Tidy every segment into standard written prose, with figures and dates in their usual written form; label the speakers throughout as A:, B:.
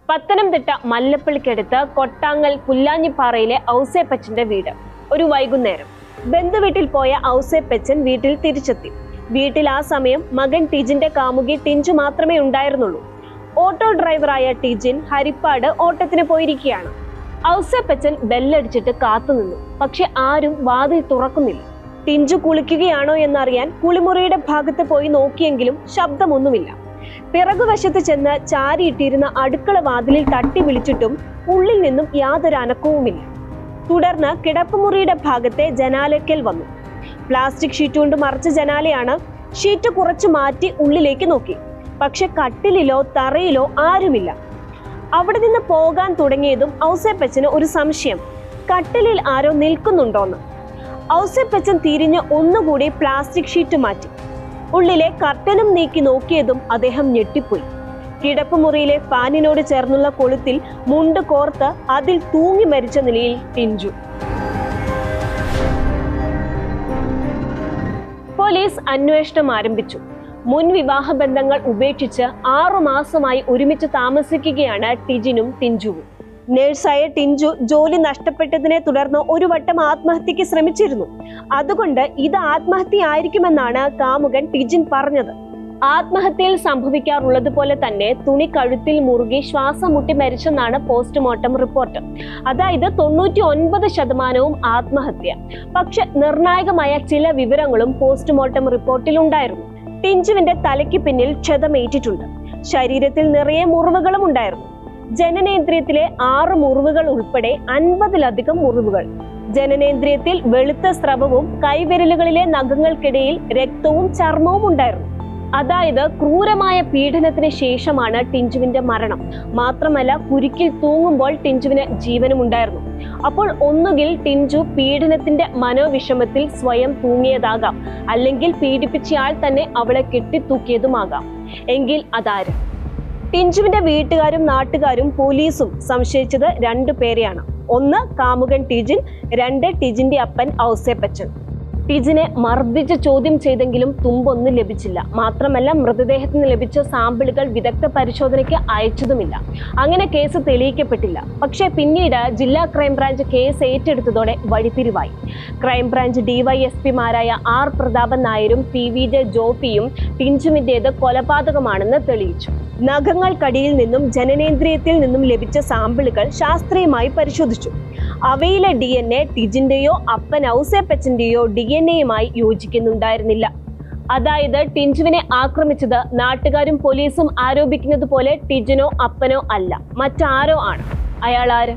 A: പത്തനംതിട്ട മല്ലപ്പള്ളിക്കടുത്ത് കൊട്ടാങ്ങൽ പുല്ലാഞ്ഞിപ്പാറയിലെ ഔസേപ്പച്ചന്റെ വീട്. ഒരു വൈകുന്നേരം ബന്ധുവീട്ടിൽ പോയ ഔസേപ്പച്ചൻ വീട്ടിൽ തിരിച്ചെത്തി. വീട്ടിൽ ആ സമയം മകൻ ടിജിന്റെ കാമുകി ടിഞ്ചു മാത്രമേ ഉണ്ടായിരുന്നുള്ളൂ. ഓട്ടോ ഡ്രൈവറായ ടിജിൻ ഹരിപ്പാട് ഓട്ടത്തിന് പോയിരിക്കുകയാണ്. ഔസേപ്പച്ചൻ ബെല്ലടിച്ചിട്ട് കാത്തുനിന്നു. പക്ഷെ ആരും വാതിൽ തുറക്കുന്നില്ല. ടിഞ്ചു കുളിക്കുകയാണോ എന്നറിയാൻ കുളിമുറിയുടെ ഭാഗത്ത് പോയി നോക്കിയെങ്കിലും ശബ്ദമൊന്നുമില്ല. പിറകുവശത്ത് ചെന്ന് ചാരിയിട്ടിരുന്ന അടുക്കള വാതിലിൽ തട്ടി വിളിച്ചിട്ടും ഉള്ളിൽ നിന്നും യാതൊരു അനക്കവുമില്ല. തുടർന്ന് കിടപ്പുമുറിയുടെ ഭാഗത്തെ ജനാലയ്ക്കൽ വന്നു. പ്ലാസ്റ്റിക് ഷീറ്റ് കൊണ്ട് മറച്ച ജനാലയാണ്. ഷീറ്റ് കുറച്ചു മാറ്റി ഉള്ളിലേക്ക് നോക്കി. പക്ഷെ കട്ടിലിലോ തറയിലോ ആരുമില്ല. അവിടെ നിന്ന് പോകാൻ തുടങ്ങിയതും ഔസേപ്പച്ചന് ഒരു സംശയം, കട്ടിലിൽ ആരോ നിൽക്കുന്നുണ്ടോന്ന്. ഔസേപ്പച്ചൻ തിരിഞ്ഞ് ഒന്നുകൂടി പ്ലാസ്റ്റിക് ഷീറ്റ് മാറ്റി. ഉള്ളിലെ കർട്ടനും നീക്കി നോക്കിയതും അദ്ദേഹം ഞെട്ടിപ്പോയി. കിടപ്പുമുറിയിലെ ഫാനിനോട് ചേർന്നുള്ള കൊളുത്തിൽ മുണ്ട് കോർത്ത് അതിൽ തൂങ്ങി മരിച്ച നിലയിൽ ടിഞ്ചു. പോലീസ് അന്വേഷണം ആരംഭിച്ചു. മുൻ വിവാഹ ബന്ധങ്ങൾ ഉപേക്ഷിച്ച് 6 മാസമായി ഒരുമിച്ച് താമസിക്കുകയാണ് ടിജിനും ടിഞ്ചുവും. നേഴ്സായ ടിഞ്ചു ജോലി നഷ്ടപ്പെട്ടതിനെ തുടർന്ന് ഒരു വട്ടം ആത്മഹത്യക്ക് ശ്രമിച്ചിരുന്നു. അതുകൊണ്ട് ഇത് ആത്മഹത്യയായിരിക്കുമെന്നാണ് കാമുകൻ ടിജിൻ പറഞ്ഞത്. ആത്മഹത്യയിൽ സംഭവിക്കാറുള്ളത് പോലെ തന്നെ തുണി കഴുത്തിൽ മുറുകി ശ്വാസം മുട്ടി മരിച്ചെന്നാണ് പോസ്റ്റ്മോർട്ടം റിപ്പോർട്ട്. അതായത് 99% ആത്മഹത്യ. പക്ഷെ നിർണായകമായ ചില വിവരങ്ങളും പോസ്റ്റ്മോർട്ടം റിപ്പോർട്ടിൽ ഉണ്ടായിരുന്നു. ടിഞ്ചുവിന്റെ തലയ്ക്ക് പിന്നിൽ ക്ഷതമേറ്റിട്ടുണ്ട്. ശരീരത്തിൽ നിറയെ മുറിവുകളും ഉണ്ടായിരുന്നു. ജനനേന്ദ്രിയത്തിലെ 6 മുറിവുകൾ ഉൾപ്പെടെ 50-ലധികം മുറിവുകൾ. ജനനേന്ദ്രിയത്തിൽ വെളുത്ത സ്രവവും കൈവിരലുകളിലെ നഖങ്ങൾക്കിടയിൽ രക്തവും ചർമ്മവും ഉണ്ടായിരുന്നു. അതായത് ക്രൂരമായ പീഡനത്തിന് ശേഷമാണ് ടിഞ്ചുവിന്റെ മരണം. മാത്രമല്ല, കുരുക്കിൽ തൂങ്ങുമ്പോൾ ടിഞ്ചുവിന് ജീവനും ഉണ്ടായിരുന്നു. അപ്പോൾ ഒന്നുകിൽ ടിഞ്ചു പീഡനത്തിന്റെ മനോവിഷമത്തിൽ സ്വയം തൂങ്ങിയതാകാം, അല്ലെങ്കിൽ പീഡിപ്പിച്ചയാൾ തന്നെ അവളെ കെട്ടിത്തൂക്കിയതുമാകാം. എങ്കിൽ അതാര്? ടിഞ്ചുവിന്റെ വീട്ടുകാരും നാട്ടുകാരും പോലീസും സംശയിച്ചത് 2 പേരെയാണ്. 1 കാമുകൻ ടിജിൻ, 2 ടിജിന്റെ അപ്പൻ ഔസേപ്പച്ചൻ. ടിജിനെ മർദ്ദിച്ച് ചോദ്യം ചെയ്തെങ്കിലും തുമ്പൊന്നും ലഭിച്ചില്ല. മാത്രമല്ല, മൃതദേഹത്തിന് ലഭിച്ച സാമ്പിളുകൾ വിദഗ്ധ പരിശോധനയ്ക്ക് അയച്ചതുമില്ല. അങ്ങനെ കേസ് തെളിയിക്കപ്പെട്ടില്ല. പക്ഷേ പിന്നീട് ജില്ലാ ക്രൈംബ്രാഞ്ച് കേസ് ഏറ്റെടുത്തതോടെ വഴിത്തിരിവായി. ക്രൈംബ്രാഞ്ച് DYSPമാരായ R പ്രതാപൻ നായരും PVJ ജോപ്പിയും ടിഞ്ചുവിൻ്റേത് കൊലപാതകമാണെന്ന് തെളിയിച്ചു. നഖങ്ങൾക്കടിയിൽ നിന്നും ജനനേന്ദ്രിയത്തിൽ നിന്നും ലഭിച്ച സാമ്പിളുകൾ ശാസ്ത്രീയമായി പരിശോധിച്ചു. അവയിലെ DNA ടിജിന്റെയോ അപ്പൻ ഔസേപ്പച്ചന്റെയോ DNAയുമായി യോജിക്കുന്നുണ്ടായിരുന്നില്ല. അതായത് ടിഞ്ചുവിനെ ആക്രമിച്ചത് നാട്ടുകാരും പോലീസും ആരോപിക്കുന്നത് പോലെ ടിജിനോ അപ്പനോ അല്ല, മറ്റാരോ ആണ്. അയാൾ ആര്?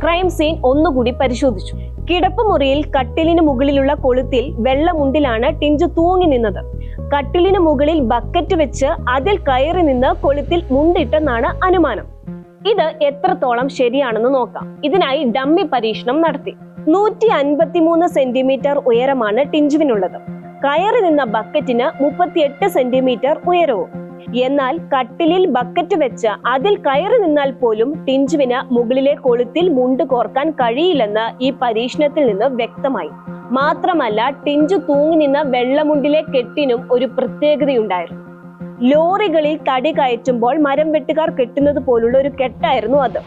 A: ക്രൈം സീൻ ഒന്നുകൂടി പരിശോധിച്ചു. കിടപ്പുമുറിയിൽ കട്ടിലിന് മുകളിലുള്ള കൊളുത്തിൽ വെള്ളമുണ്ടിലാണ് ടിഞ്ചു തൂങ്ങി നിന്നത്. കട്ടിലിന് മുകളിൽ ബക്കറ്റ് വെച്ച് അതിൽ കയറി നിന്ന് കൊളുത്തിൽ മുണ്ടിട്ടെന്നാണ് അനുമാനം. ഇത് എത്രത്തോളം ശരിയാണെന്ന് നോക്കാം. ഇതിനായി ഡമ്മി പരീക്ഷണം നടത്തി. 153 സെന്റിമീറ്റർ ഉയരമാണ് ടിഞ്ചുവിനുള്ളത്. കയറി നിന്ന ബക്കറ്റിന് 38 സെന്റിമീറ്റർ ഉയരവും. എന്നാൽ കട്ടിലിൽ ബക്കറ്റ് വെച്ച് അതിൽ കയറി നിന്നാൽ പോലും ടിഞ്ചുവിന് മുകളിലെ കൊളുത്തിൽ മുണ്ട് കോർക്കാൻ കഴിയില്ലെന്ന് ഈ പരീക്ഷണത്തിൽ നിന്ന് വ്യക്തമായി. മാത്രമല്ല, ടിഞ്ചു തൂങ്ങി നിന്ന വെള്ളമുണ്ടിലെ കെട്ടിനും ഒരു പ്രത്യേകതയുണ്ടായിരുന്നു. ലോറികളിൽ തടി കയറ്റുമ്പോൾ മരം വെട്ടുകാർ കെട്ടുന്നത് പോലുള്ള ഒരു കെട്ടായിരുന്നു അത്.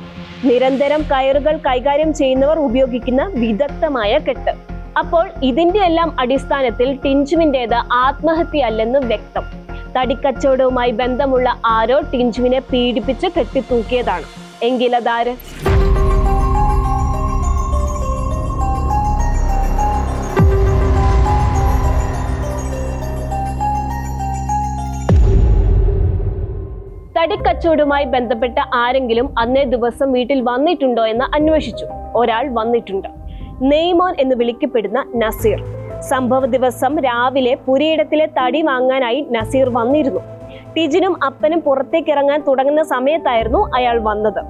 A: നിരന്തരം കയറുകൾ കൈകാര്യം ചെയ്യുന്നവർ ഉപയോഗിക്കുന്ന വിദഗ്ധമായ കെട്ട്. അപ്പോൾ ഇതിന്റെ എല്ലാം അടിസ്ഥാനത്തിൽ ടിഞ്ചുവിൻ്റേത് ആത്മഹത്യയല്ലെന്ന് വ്യക്തം. തടിക്കച്ചവടവുമായി ബന്ധമുള്ള ആരോ ടിഞ്ചുവിനെ പീഡിപ്പിച്ച് കെട്ടിത്തൂക്കിയതാണ്. എങ്കിൽ അതാര്? തടിക്കച്ചവടവുമായി ബന്ധപ്പെട്ട ആരെങ്കിലും അന്നേ ദിവസം വീട്ടിൽ വന്നിട്ടുണ്ടോ എന്ന് അന്വേഷിച്ചു. ഒരാൾ വന്നിട്ടുണ്ട്. നെയ്മോൻ എന്ന് വിളിക്കപ്പെടുന്ന നസീർ. സംഭവ ദിവസം രാവിലെ പുരയിടത്തിലെ തടി വാങ്ങാനായി നസീർ വന്നിരുന്നു. ടിജിനും അപ്പനും പുറത്തേക്ക് ഇറങ്ങാൻ തുടങ്ങുന്ന സമയത്തായിരുന്നു അയാൾ വന്നത്.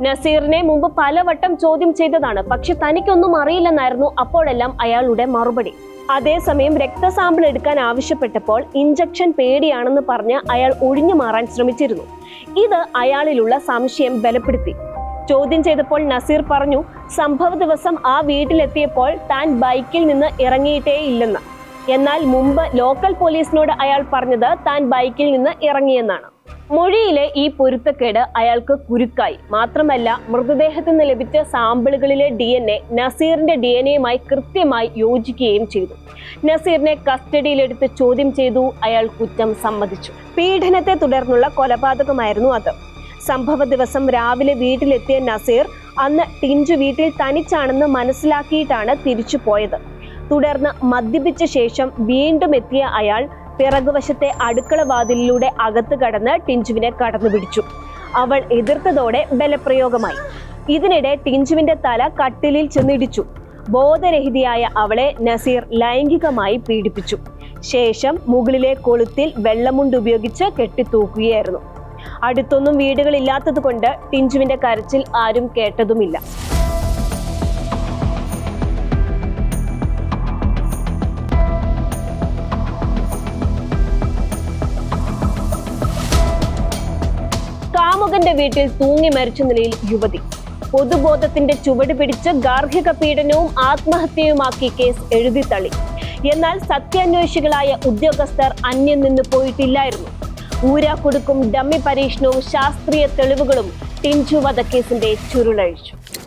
A: നസീറിനെ മുമ്പ് പലവട്ടം ചോദ്യം ചെയ്തതാണ്. പക്ഷെ തനിക്കൊന്നും അറിയില്ലെന്നായിരുന്നു അപ്പോഴെല്ലാം അയാളുടെ മറുപടി. അതേസമയം രക്തസാമ്പിൾ എടുക്കാൻ ആവശ്യപ്പെട്ടപ്പോൾ ഇഞ്ചക്ഷൻ പേടിയാണെന്ന് പറഞ്ഞ് അയാൾ ഒഴിഞ്ഞു മാറാൻ ശ്രമിച്ചിരുന്നു. ഇത് അയാളിലുള്ള സംശയം ബലപ്പെടുത്തി. ചോദ്യം ചെയ്തപ്പോൾ നസീർ പറഞ്ഞു, സംഭവ ദിവസം ആ വീട്ടിലെത്തിയപ്പോൾ താൻ ബൈക്കിൽ നിന്ന് ഇറങ്ങിയിട്ടേ ഇല്ലെന്ന്. എന്നാൽ മുമ്പ് ലോക്കൽ പോലീസിനോട് അയാൾ പറഞ്ഞത് താൻ ബൈക്കിൽ നിന്ന് ഇറങ്ങിയെന്നാണ്. മൊഴിയിലെ ഈ പൊരുത്തക്കേട് അയാൾക്ക് കുരുക്കായി. മാത്രമല്ല, മൃതദേഹത്തിൽ നിന്ന് ലഭിച്ച സാമ്പിളുകളിലെ DNA നസീറിന്റെ DNA-യുമായി കൃത്യമായി യോജിക്കുകയും ചെയ്തു. നസീറിനെ കസ്റ്റഡിയിലെടുത്ത് ചോദ്യം ചെയ്തു. അയാൾ കുറ്റം സമ്മതിച്ചു. പീഡനത്തെ തുടർന്നുള്ള കൊലപാതകമായിരുന്നു അത്. സംഭവ ദിവസം രാവിലെ വീട്ടിലെത്തിയ നസീർ അന്ന് ടിഞ്ചു വീട്ടിൽ തനിച്ചാണെന്ന് മനസ്സിലാക്കിയിട്ടാണ് തിരിച്ചു പോയത്. തുടർന്ന് മദ്യപിച്ച ശേഷം വീണ്ടും എത്തിയ അയാൾ പിറകുവശത്തെ അടുക്കള വാതിലിലൂടെ അകത്ത് കടന്ന് ടിഞ്ചുവിനെ കടന്നുപിടിച്ചു. അവൾ എതിർത്തതോടെ ബലപ്രയോഗമായി. ഇതിനിടെ ടിഞ്ചുവിന്റെ തല കട്ടിലിൽ ചെന്നിടിച്ചു. ബോധരഹിതയായ അവളെ നസീർ ലൈംഗികമായി പീഡിപ്പിച്ചു. ശേഷം മുകളിലെ കൊളുത്തിൽ വെള്ളമുണ്ട് ഉപയോഗിച്ച് കെട്ടിത്തൂക്കുകയായിരുന്നു. അടുത്തൊന്നും വീടുകളില്ലാത്തത് കൊണ്ട് ടിഞ്ചുവിന്റെ കരച്ചിൽ ആരും കേട്ടതുമില്ല. കാമുകന്റെ വീട്ടിൽ തൂങ്ങി മരിച്ച നിലയിൽ യുവതി. പൊതുബോധത്തിന്റെ ചുവട് പിടിച്ച് ഗാർഹിക പീഡനവും ആത്മഹത്യയുമാക്കി കേസ് എഴുതിത്തള്ളി. എന്നാൽ സത്യാന്വേഷികളായ ഉദ്യോഗസ്ഥർ അന്യം നിന്ന് പോയിട്ടില്ലായിരുന്നു. ഊരാക്കുടുക്കും ഡമ്മി പരീക്ഷണവും ശാസ്ത്രീയ തെളിവുകളും ടിഞ്ചു വധക്കേസിന്റെ ചുരുളഴിച്ചു.